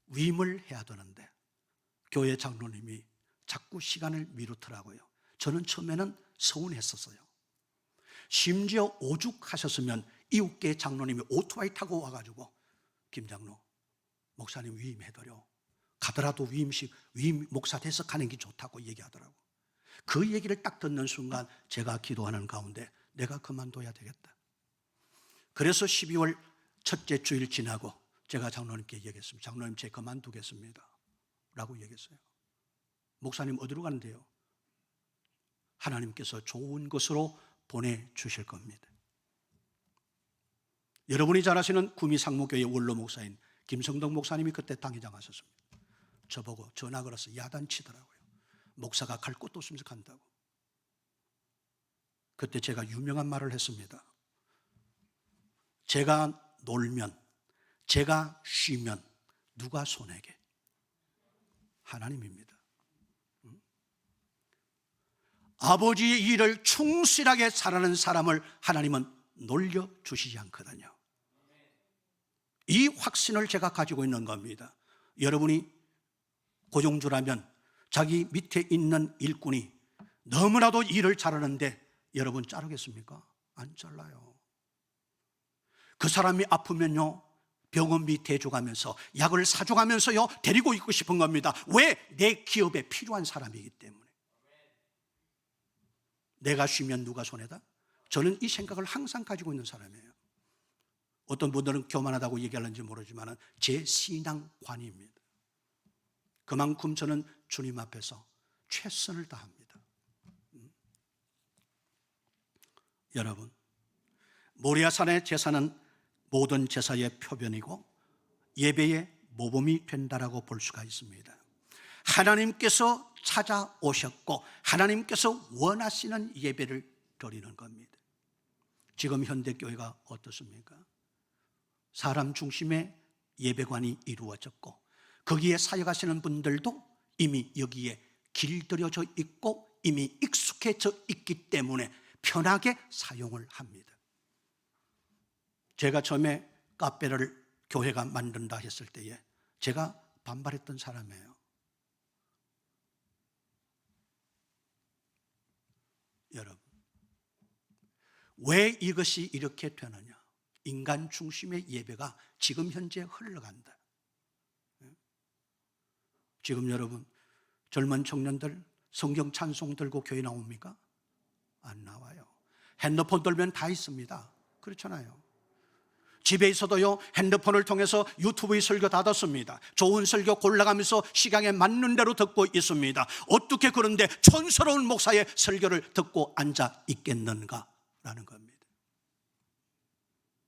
위임을 해야 되는데 교회 장로님이 자꾸 시간을 미루더라고요. 저는 처음에는 서운했었어요. 심지어 오죽하셨으면 이웃계 장로님이 오토바이 타고 와가지고 김 장로, 목사님 위임해드려. 가더라도 위임 목사 돼서 가는 게 좋다고 얘기하더라고. 그 얘기를 딱 듣는 순간 제가 기도하는 가운데 내가 그만둬야 되겠다. 그래서 12월 첫째 주일 지나고 제가 장로님께 얘기했습니다. 장로님, 제 그만두겠습니다 라고 얘기했어요. 목사님 어디로 가는데요? 하나님께서 좋은 곳으로 보내주실 겁니다. 여러분이 잘 아시는 구미상무교회 원로 목사인 김성덕 목사님이 그때 당회장 하셨습니다. 저보고 전화 걸어서 야단치더라고요. 목사가 갈 곳도 없으면서 간다고. 그때 제가 유명한 말을 했습니다. 제가 놀면, 제가 쉬면 누가 손해게? 하나님입니다. 아버지의 일을 충실하게 잘하는 사람을 하나님은 놀려주시지 않거든요. 이 확신을 제가 가지고 있는 겁니다. 여러분이 고종주라면 자기 밑에 있는 일꾼이 너무나도 일을 잘하는데 여러분 자르겠습니까? 안 잘라요. 그 사람이 아프면요, 병원비 대줘가면서 약을 사줘가면서요 데리고 있고 싶은 겁니다. 왜? 내 기업에 필요한 사람이기 때문에. 내가 쉬면 누가 손해다? 저는 이 생각을 항상 가지고 있는 사람이에요. 어떤 분들은 교만하다고 얘기하는지 모르지만 제 신앙관입니다. 그만큼 저는 주님 앞에서 최선을 다합니다. 여러분, 모리아산의 제사는 모든 제사의 표변이고 예배의 모범이 된다라고 볼 수가 있습니다. 하나님께서 찾아오셨고 하나님께서 원하시는 예배를 드리는 겁니다. 지금 현대교회가 어떻습니까? 사람 중심의 예배관이 이루어졌고 거기에 사역하시는 분들도 이미 여기에 길들여져 있고 이미 익숙해져 있기 때문에 편하게 사용을 합니다. 제가 처음에 카페를 교회가 만든다 했을 때에 제가 반발했던 사람이에요. 여러분, 왜 이것이 이렇게 되느냐? 인간 중심의 예배가 지금 현재 흘러간다. 지금 여러분, 젊은 청년들 성경 찬송 들고 교회 나옵니까? 안 나와요. 핸드폰 들면 다 있습니다. 그렇잖아요. 집에 있어도요 핸드폰을 통해서 유튜브의 설교 다 듣습니다. 좋은 설교 골라가면서 시간에 맞는 대로 듣고 있습니다. 어떻게 그런데 촌스러운 목사의 설교를 듣고 앉아 있겠는가라는 겁니다.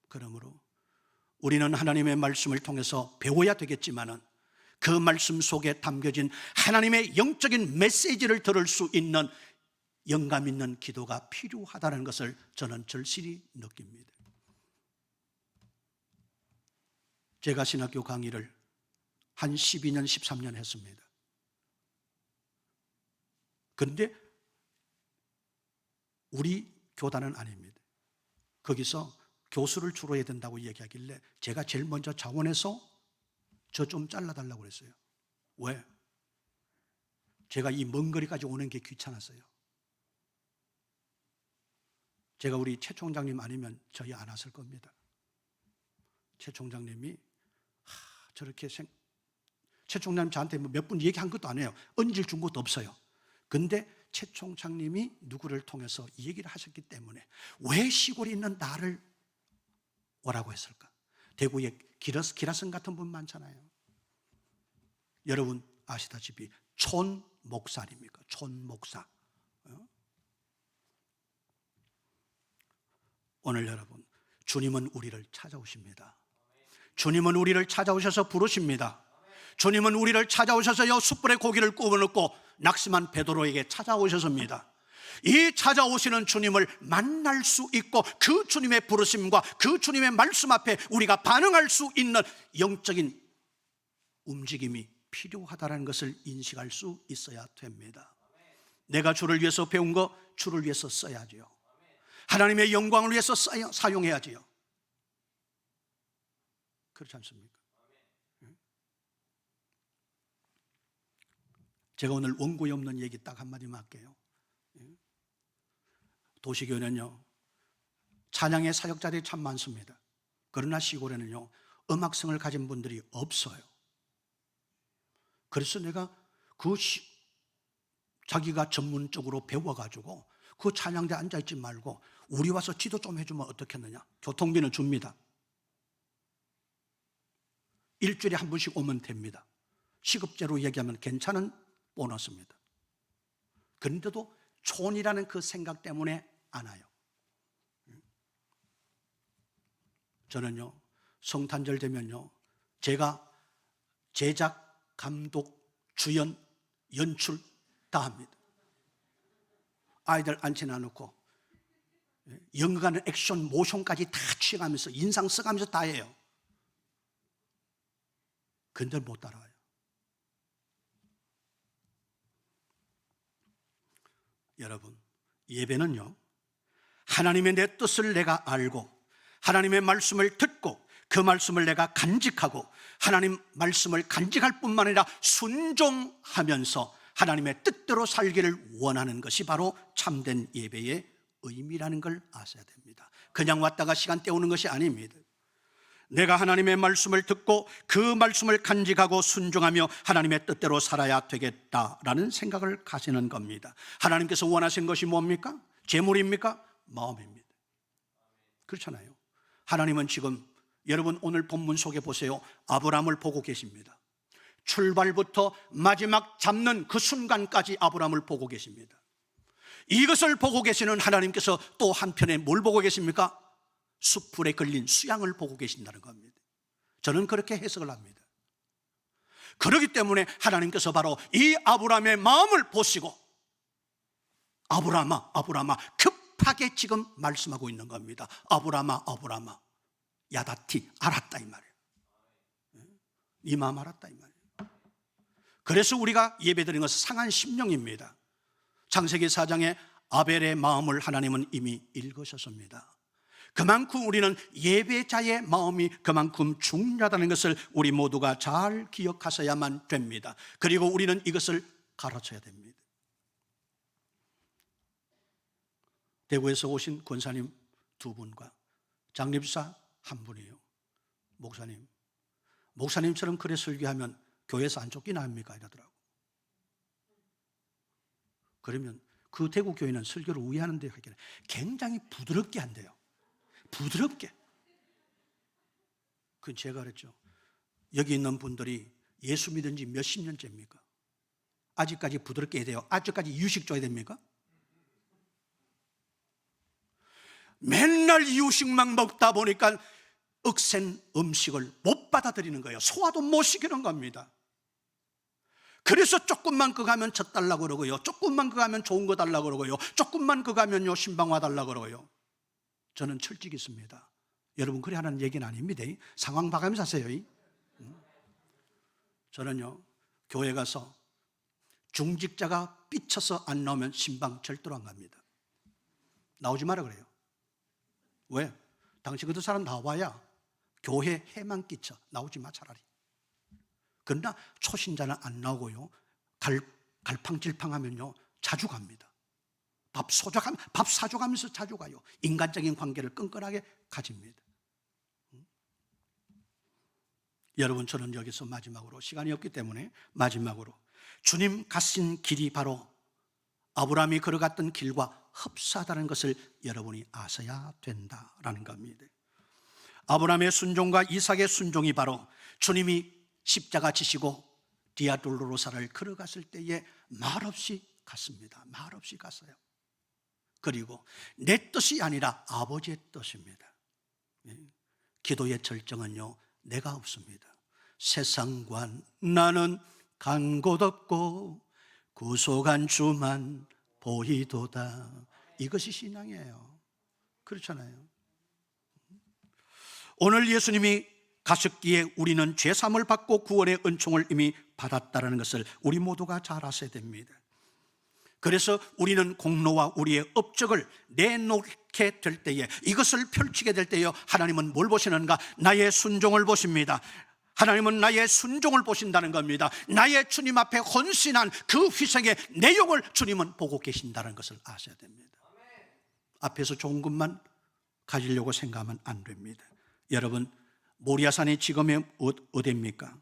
그러므로 우리는 하나님의 말씀을 통해서 배워야 되겠지만은 그 말씀 속에 담겨진 하나님의 영적인 메시지를 들을 수 있는 영감 있는 기도가 필요하다는 것을 저는 절실히 느낍니다. 제가 신학교 강의를 한 12년, 13년 했습니다. 그런데 우리 교단은 아닙니다. 거기서 교수를 주로 해야 된다고 얘기하길래 제가 제일 먼저 자원해서 저 좀 잘라달라고 그랬어요. 왜? 제가 이 먼 거리까지 오는 게 귀찮았어요. 제가 우리 최 총장님 아니면 저희 안 왔을 겁니다. 최 총장님이 저렇게 최 총장님 저한테 몇 분 얘기한 것도 아니에요. 언질 준 것도 없어요. 근데 최 총장님이 누구를 통해서 이 얘기를 하셨기 때문에 왜 시골에 있는 나를 오라고 했을까? 대구에 기라성 같은 분 많잖아요. 여러분 아시다시피 촌 목사 아닙니까? 촌 목사. 오늘 여러분, 주님은 우리를 찾아오십니다. 주님은 우리를 찾아오셔서 부르십니다. 주님은 우리를 찾아오셔서요 숯불에 고기를 구워 넣고 낙심한 베드로에게 찾아오셨습니다. 이 찾아오시는 주님을 만날 수 있고 그 주님의 부르심과 그 주님의 말씀 앞에 우리가 반응할 수 있는 영적인 움직임이 필요하다는 것을 인식할 수 있어야 됩니다. 내가 주를 위해서 배운 거 주를 위해서 써야지요. 하나님의 영광을 위해서 사용해야지요. 그렇지 않습니까? 제가 오늘 원고에 없는 얘기 딱 한마디만 할게요. 도시교회는요, 찬양의 사역자들이 참 많습니다. 그러나 시골에는요, 음악성을 가진 분들이 없어요. 그래서 내가 자기가 전문적으로 배워가지고 그 찬양대에 앉아있지 말고 우리 와서 지도 좀 해주면 어떻겠느냐. 교통비는 줍니다. 일주일에 한 번씩 오면 됩니다. 시급제로 얘기하면 괜찮은 보너스입니다. 그런데도 촌이라는 그 생각 때문에 안 와요. 저는요, 성탄절 되면요, 제가 제작, 감독, 주연, 연출 다 합니다. 아이들 앉혀놔 놓고 연극하는 액션, 모션까지 다 취해가면서 인상 써가면서 다 해요. 근데 못 따라와요. 여러분, 예배는요, 하나님의 내 뜻을 내가 알고 하나님의 말씀을 듣고 그 말씀을 내가 간직하고 하나님 말씀을 간직할 뿐만 아니라 순종하면서 하나님의 뜻대로 살기를 원하는 것이 바로 참된 예배의 의미라는 걸 아셔야 됩니다. 그냥 왔다가 시간 때우는 것이 아닙니다. 내가 하나님의 말씀을 듣고 그 말씀을 간직하고 순종하며 하나님의 뜻대로 살아야 되겠다라는 생각을 가지는 겁니다. 하나님께서 원하신 것이 뭡니까? 재물입니까? 마음입니다. 그렇잖아요. 하나님은 지금 여러분 오늘 본문 속에 보세요. 아브라함을 보고 계십니다. 출발부터 마지막 잡는 그 순간까지 아브라함을 보고 계십니다. 이것을 보고 계시는 하나님께서 또 한편에 뭘 보고 계십니까? 숯불에 걸린 수양을 보고 계신다는 겁니다. 저는 그렇게 해석을 합니다. 그렇기 때문에 하나님께서 바로 이 아브라함의 마음을 보시고 아브라함아, 아브라함아, 급하게 지금 말씀하고 있는 겁니다. 아브라함아, 아브라함아, 야다티, 알았다 이 말이에요. 네 마음 알았다 이 말이에요. 그래서 우리가 예배드리는 것은 상한 심령입니다. 창세기 4장에 아벨의 마음을 하나님은 이미 읽으셨습니다. 그만큼 우리는 예배자의 마음이 그만큼 중요하다는 것을 우리 모두가 잘 기억하셔야만 됩니다. 그리고 우리는 이것을 가르쳐야 됩니다. 대구에서 오신 권사님 2분과 장립사 1분이에요. 목사님처럼 그래 설교하면 교회에서 안 쫓기나 합니까? 이러더라고. 그러면 그 대구 교회는 설교를 우회하는데 굉장히 부드럽게 한대요. 부드럽게. 그건 제가 그랬죠. 여기 있는 분들이 예수 믿은 지 몇십 년째입니까? 아직까지 부드럽게 해야 돼요? 아직까지 유식 줘야 됩니까? 맨날 이유식만 먹다 보니까 억센 음식을 못 받아들이는 거예요. 소화도 못 시키는 겁니다. 그래서 조금만 그거 하면 젖 달라고 그러고요, 조금만 그거 하면 좋은 거 달라고 그러고요, 조금만 그거 하면요 신방 와달라고 그러고요. 저는 철칙이 있습니다. 여러분 그래 하는 얘기는 아닙니다. 상황 봐가면서 하세요. 저는요 교회 가서 중직자가 삐쳐서 안 나오면 신방 절대로 안 갑니다. 나오지 마라 그래요. 왜? 당신 그 사람 나와야 교회 해만 끼쳐. 나오지 마 차라리. 그러나 초신자는 안 나오고요, 갈팡질팡하면요 자주 갑니다. 밥 사줘가면서 자주 가요. 인간적인 관계를 끈끈하게 가집니다. 여러분 저는 여기서 마지막으로, 시간이 없기 때문에 마지막으로, 주님 가신 길이 바로 아브라함이 걸어갔던 길과 흡사하다는 것을 여러분이 아셔야 된다라는 겁니다. 아브라함의 순종과 이삭의 순종이 바로 주님이 십자가 지시고 디아돌로로사를 걸어갔을 때에 말없이 갔습니다. 말없이 갔어요. 그리고 내 뜻이 아니라 아버지의 뜻입니다. 기도의 절정은요 내가 없습니다. 세상과 나는 간 곳 없고 구속한 주만 보이도다. 이것이 신앙이에요. 그렇잖아요. 오늘 예수님이 가셨기에 우리는 죄사함을 받고 구원의 은총을 이미 받았다는 것을 우리 모두가 잘 아셔야 됩니다. 그래서 우리는 공로와 우리의 업적을 내놓게 될 때에, 이것을 펼치게 될 때에 하나님은 뭘 보시는가? 나의 순종을 보십니다. 하나님은 나의 순종을 보신다는 겁니다. 나의 주님 앞에 헌신한 그 희생의 내용을 주님은 보고 계신다는 것을 아셔야 됩니다. 앞에서 좋은 것만 가지려고 생각하면 안 됩니다. 여러분, 모리아산이 지금의 어디입니까?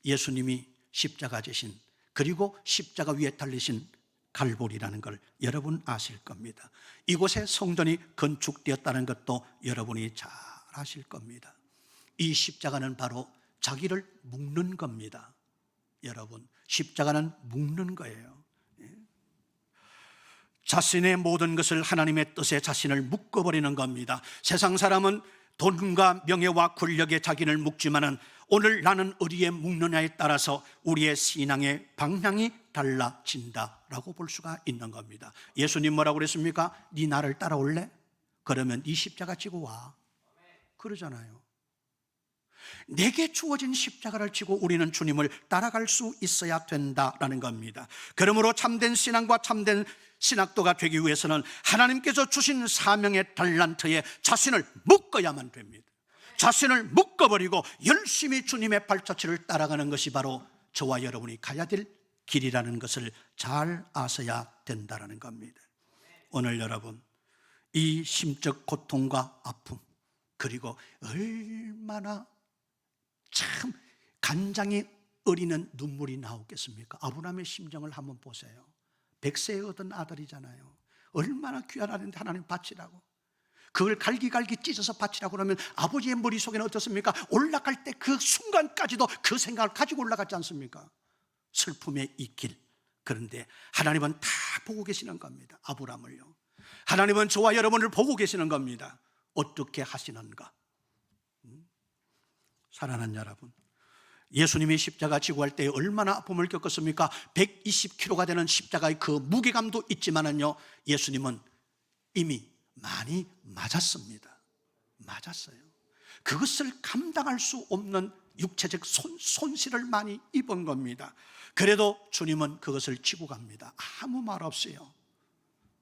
예수님이 십자가 지신, 그리고 십자가 위에 달리신 갈보리라는 걸 여러분 아실 겁니다. 이곳에 성전이 건축되었다는 것도 여러분이 잘 아실 겁니다. 이 십자가는 바로 자기를 묶는 겁니다. 여러분, 십자가는 묶는 거예요. 자신의 모든 것을 하나님의 뜻에 자신을 묶어버리는 겁니다. 세상 사람은 돈과 명예와 권력에 자기를 묶지만은 오늘 나는 어디에 묶느냐에 따라서 우리의 신앙의 방향이 달라진다라고 볼 수가 있는 겁니다. 예수님 뭐라고 그랬습니까? 네 나를 따라올래? 그러면 네 십자가 지고 와. 그러잖아요. 내게 주어진 십자가를 지고 우리는 주님을 따라갈 수 있어야 된다라는 겁니다. 그러므로 참된 신앙과 참된 신학도가 되기 위해서는 하나님께서 주신 사명의 달란트에 자신을 묶어야만 됩니다. 자신을 묶어버리고 열심히 주님의 발자취를 따라가는 것이 바로 저와 여러분이 가야 될 길이라는 것을 잘 아셔야 된다는 겁니다. 오늘 여러분, 이 심적 고통과 아픔, 그리고 얼마나 참 간장이 어리는 눈물이 나오겠습니까? 아브라함의 심정을 한번 보세요. 100세에 얻은 아들이잖아요. 얼마나 귀한 아들인데 하나님 바치라고, 그걸 갈기갈기 찢어서 바치라고 그러면 아버지의 머릿속에는 어떻습니까? 올라갈 때 그 순간까지도 그 생각을 가지고 올라갔지 않습니까? 슬픔의 이 길. 그런데 하나님은 다 보고 계시는 겁니다. 아브라함을요. 하나님은 저와 여러분을 보고 계시는 겁니다. 어떻게 하시는가? 사랑하는 여러분, 예수님이 십자가 지고 할 때 얼마나 아픔을 겪었습니까? 120kg가 되는 십자가의 그 무게감도 있지만은요, 예수님은 이미 많이 맞았습니다. 맞았어요. 그것을 감당할 수 없는 육체적 손실을 많이 입은 겁니다. 그래도 주님은 그것을 지고 갑니다. 아무 말 없어요.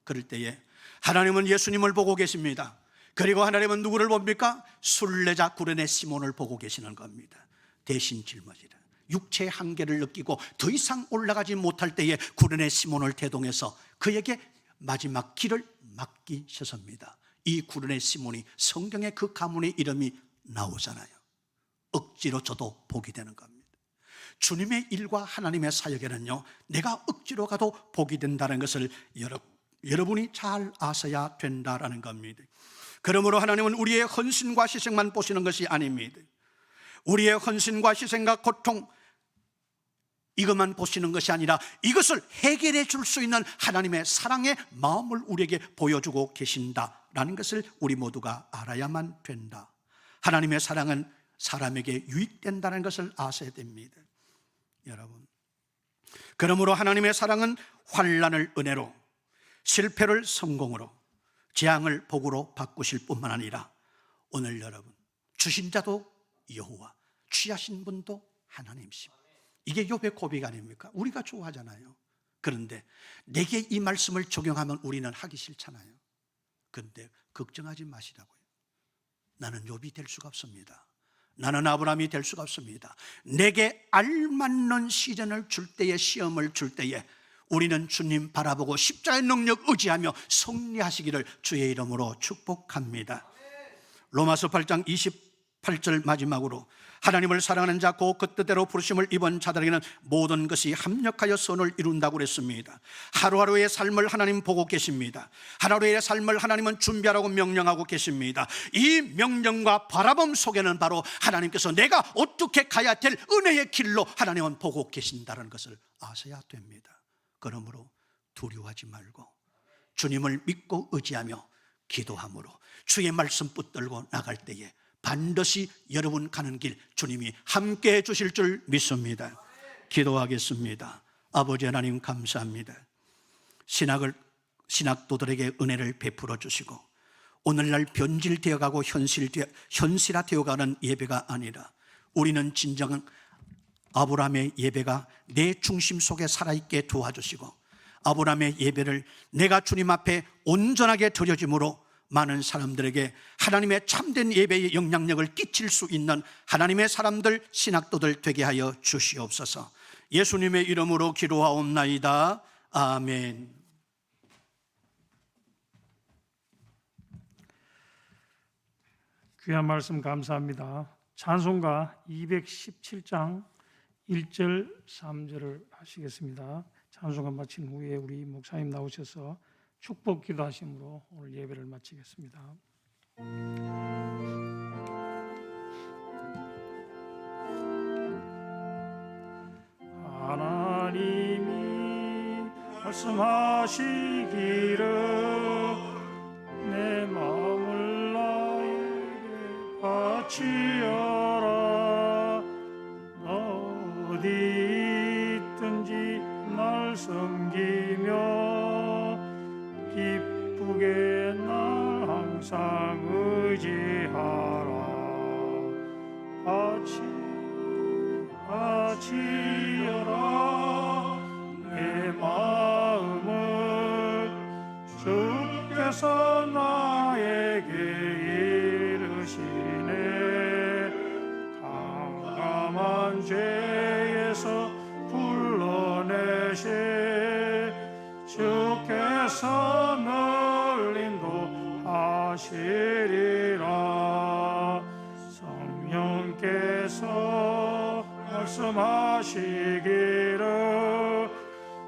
그럴 때에 하나님은 예수님을 보고 계십니다. 그리고 하나님은 누구를 봅니까? 순례자 구레네 시몬을 보고 계시는 겁니다. 대신 짊어지라. 육체의 한계를 느끼고 더 이상 올라가지 못할 때에 구레네 시몬을 대동해서 그에게 마지막 길을 맡기셨습니다. 이 구레네 시몬이 성경의 그 가문의 이름이 나오잖아요. 억지로 저도 복이 되는 겁니다. 주님의 일과 하나님의 사역에는요, 내가 억지로 가도 복이 된다는 것을 여러분이 잘 아셔야 된다는 겁니다. 그러므로 하나님은 우리의 헌신과 희생만 보시는 것이 아닙니다. 우리의 헌신과 희생과 고통, 이것만 보시는 것이 아니라 이것을 해결해 줄 수 있는 하나님의 사랑의 마음을 우리에게 보여주고 계신다라는 것을 우리 모두가 알아야만 된다. 하나님의 사랑은 사람에게 유익된다는 것을 아셔야 됩니다. 여러분, 그러므로 하나님의 사랑은 환난을 은혜로, 실패를 성공으로, 재앙을 복으로 바꾸실 뿐만 아니라 오늘 여러분, 주신 자도 여호와, 취하신 분도 하나님이십니다. 이게 욥의 고백 아닙니까? 우리가 좋아하잖아요. 그런데 내게 이 말씀을 적용하면 우리는 하기 싫잖아요. 그런데 걱정하지 마시라고요. 나는 욥이 될 수가 없습니다. 나는 아브라함이 될 수가 없습니다. 내게 알맞는 시련을 줄 때에, 시험을 줄 때에 우리는 주님 바라보고 십자가의 능력 의지하며 승리하시기를 주의 이름으로 축복합니다. 로마서 8장 28절 마지막으로 하나님을 사랑하는 자 곧 그 뜻대로 부르심을 입은 자들에게는 모든 것이 합력하여 선을 이룬다고 그랬습니다. 하루하루의 삶을 하나님 보고 계십니다. 하루하루의 삶을 하나님은 준비하라고 명령하고 계십니다. 이 명령과 바라봄 속에는 바로 하나님께서 내가 어떻게 가야 될 은혜의 길로 하나님은 보고 계신다는 것을 아셔야 됩니다. 그러므로 두려워하지 말고 주님을 믿고 의지하며 기도함으로 주의 말씀 붙들고 나갈 때에 반드시 여러분 가는 길 주님이 함께 해 주실 줄 믿습니다. 기도하겠습니다. 아버지 하나님 감사합니다. 신학도들에게 은혜를 베풀어 주시고 오늘날 변질되어 가고 현실화되어 가는 예배가 아니라 우리는 진정한 아브라함의 예배가 내 중심 속에 살아있게 도와주시고 아브라함의 예배를 내가 주님 앞에 온전하게 드려짐으로 많은 사람들에게 하나님의 참된 예배의 영향력을 끼칠 수 있는 하나님의 사람들, 신학도들 되게 하여 주시옵소서. 예수님의 이름으로 기도하옵나이다. 아멘. 귀한 말씀 감사합니다. 찬송가 217장 1절 3절을 하시겠습니다. 찬송가 마친 후에 우리 목사님 나오셔서 축복 기도하심으로 오늘 예배를 마치겠습니다. 하나님이 말씀하시기를 내 마음을 나에게 바치어라. 어디 있든지 날 섬기며 기쁘게 날 항상 의지하라. 바치어라 내 마음을 주께서 나에게 이르시네. 깜깜한 죄에서 불러내세 주께서 널 인도하시리라. 성령께서 말씀하시기를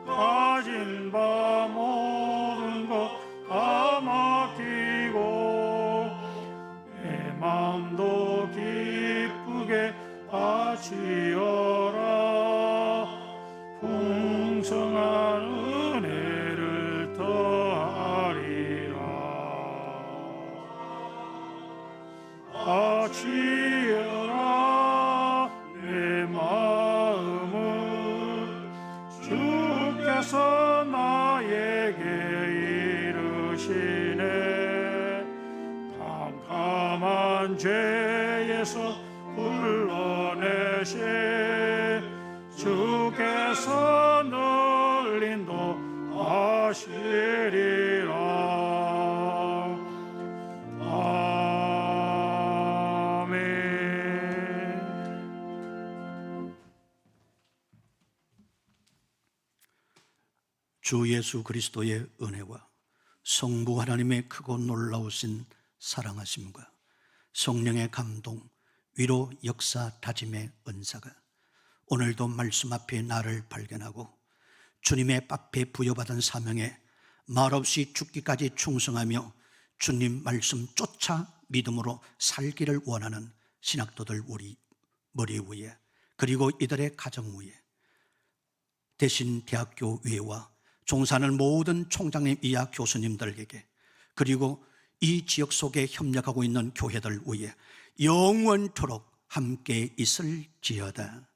가진 바 모든 것 다 맡기고 내 마음도 기쁘게 바치어라. 풍성한 은혜를 더하리라. 바치어라 내 마음을 주께서 나에게 이르시네. 캄캄한 죄에서 불러내세 주께서 널 인도하시리라. 아멘. 주 예수 그리스도의 은혜와 성부 하나님의 크고 놀라우신 사랑하심과 성령의 감동, 위로, 역사, 다짐의 은사가 오늘도 말씀 앞에 나를 발견하고 주님의 앞에 부여받은 사명에 말없이 죽기까지 충성하며 주님 말씀 쫓아 믿음으로 살기를 원하는 신학도들 우리 머리 위에, 그리고 이들의 가정 위에, 대신 대학교 위에와 종사하는 모든 총장님 이하 교수님들에게, 그리고 이 지역 속에 협력하고 있는 교회들 위에 영원토록 함께 있을지어다.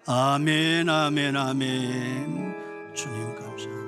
아멘, 아멘, 아멘. 주님 감사합니다.